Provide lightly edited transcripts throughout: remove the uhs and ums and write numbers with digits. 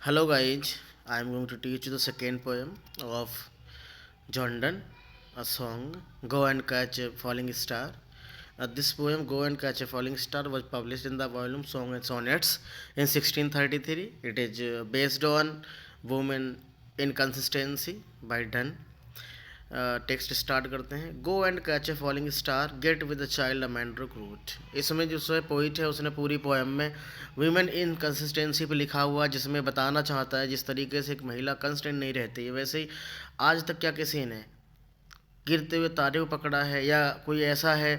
Hello guys, I am going to teach you the second poem of John Donne, a song Go and Catch a Falling Star. This poem Go and Catch a Falling Star was published in the volume Song and Sonnets in 1633. It is based on Woman Inconsistency by Donne. Text start करते हैं। Go and catch a falling star, get with a child a mandrake root. इसमें जो सो poet है उसने पूरी poem में women इन consistency पे लिखा हुआ, जिसमें बताना चाहता है जिस तरीके से एक महिला कंस्टेंट नहीं रहती है, वैसे ही आज तक क्या किसी ने गिरते हुए तारे को पकड़ा है या कोई ऐसा है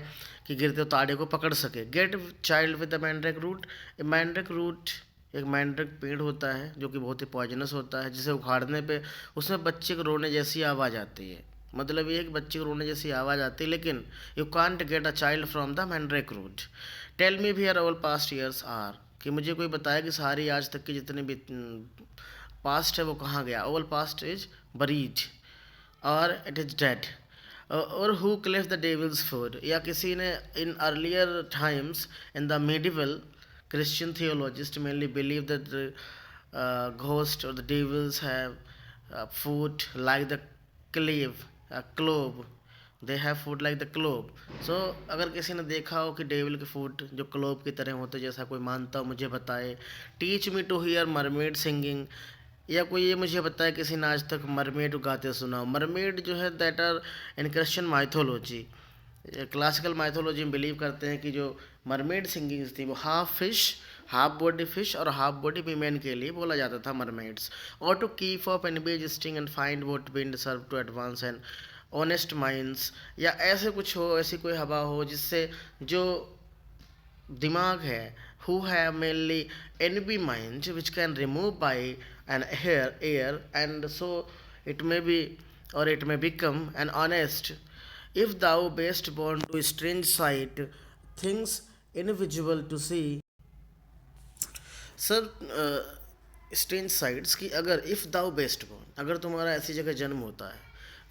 कि गिरते हुए तारे को पकड़ सके। Get child with a mandrake root. Mandrake root एक मैंड्रिक पेड़ होता है जो कि बहुत ही पॉइजनस होता है, जिसे उखाड़ने पे उसमें बच्चे को रोने जैसी आवाज़ आती है। मतलब ये है कि बच्चे को रोने जैसी आवाज़ आती है, लेकिन you can't get a child from the mandrake root. Tell me here all past years are, कि मुझे कोई बताया कि सारी आज तक की जितने भी पास्ट है वो कहाँ गया। ऑल पास्ट इज बरीड और इट इज़ डेड। और हु क्लेफ द डेविल्स फूड, या किसी ने in earlier times in the medieval Christian theologists mainly believe that the ghosts or the devils have food like the clove. They have food like the clove. So अगर किसी ने देखा हो कि devil के फूड जो क्लोव की तरह होते, जैसा कोई मानता हो मुझे बताए। Teach me to hear mermaid singing, या कोई ये मुझे बताए किसी ने आज तक मरमेड गाते सुना हो। मरमेड जो है that are in Christian mythology, classical mythology में बिलीव करते हैं कि जो मरमेड सिंगिंग्स थी वो half fish, half body fish और हाफ बॉडी वीमेन के लिए बोला जाता था मरमेड्स। और to keep up and be existing and find what wind serve to advance and honest minds, या ऐसे कुछ हो, ऐसी कोई हवा हो जिससे जो दिमाग है who have mainly envy minds which can remove by an air and so it may be or it may become an honest. If thou best born to strange sight, things invisible to see. Sir strange sides की, अगर if thou best born, अगर तुम्हारा ऐसी जगह जन्म होता है,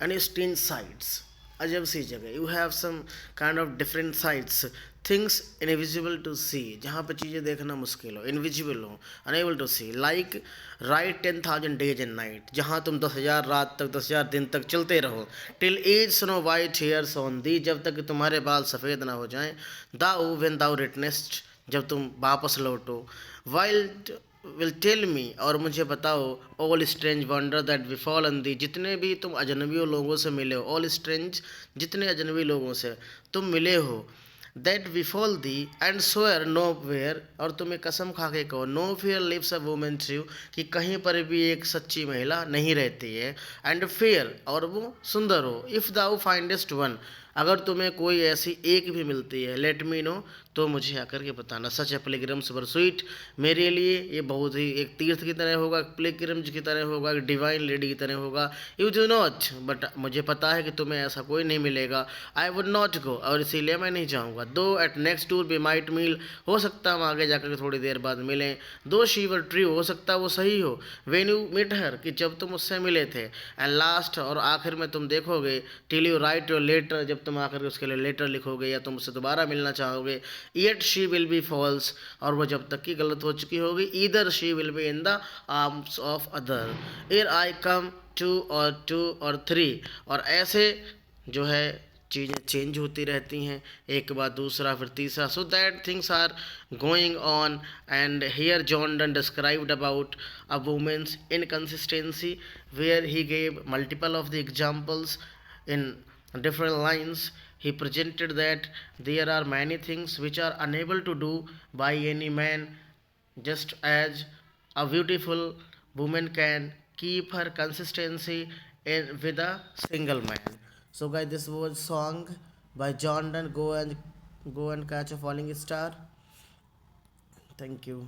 and strange sides अजब सी जगह, you have some kind of different sides, things invisible to see, जहाँ पे चीज़ें देखना मुश्किल हो, इनविजिबल हो, unable to see, like right 10,000 days and night, जहाँ तुम 10,000 रात तक 10,000 दिन तक चलते रहो। Till as snow white hairs on the, जब तक कि तुम्हारे बाल सफ़ेद ना हो जाएं। दाउ व्हेन दाउ रिटनेस्ट, जब तुम वापस लौटो। वाइल्ड विल टेल मी, और मुझे बताओ। ऑल स्ट्रेंज वंडर दैट बिफॉलन दी, जितने भी तुम अजनबियों लोगों से मिले हो, ऑल स्ट्रेंज जितने अजनबी लोगों से तुम मिले हो, that befall thee and swear nowhere, और तुम्हें कसम खा के कहो, no fair lives a woman true, कि कहीं पर भी एक सच्ची महिला नहीं रहती है। एंड फेयर, और वो सुंदर हो। इफ़ दाउ फाइंडेस्ट वन, अगर तुम्हें कोई ऐसी एक भी मिलती है, लेट मी नो, तो मुझे आकर के बताना। सच ए पिलग्रिम्स वर स्वीट, मेरे लिए ये बहुत ही एक तीर्थ की तरह होगा, पिलग्रिम्स की तरह होगा, एक डिवाइन लेडी की तरह होगा। यू डू नॉट, बट मुझे पता है कि तुम्हें ऐसा कोई नहीं मिलेगा। आई वुड नॉट गो, और इसीलिए मैं नहीं जाऊँगा। Though at next door we might meet, हो सकता हम आगे जाकर के थोड़ी देर बाद मिलें। दो शी वर ट्रू, हो सकता वो सही हो। वेन यू मीट हर, कि जब तुम उससे मिले थे। एंड लास्ट, और आखिर में तुम देखोगे। Till you write your letter, जब तुम आकर के उसके लिए लेटर लिखोगे या तुम उससे दोबारा मिलना चाहोगे। Yet she will be false, और वह जब तक की गलत हो चुकी होगी। Either she will be in the arms of other. Ere I come to और थ्री, और ऐसे जो है चीज़ें चेंज होती रहती हैं, एक के बाद दूसरा फिर तीसरा। So that things are going on, and here John Donne described about a women's inconsistency, where he gave multiple of the examples in different lines. He presented that there are many things which are unable to do by any man, just as a beautiful woman can keep her consistency with a single man. So guys, this was song by John Donne, go and catch a falling star. Thank you.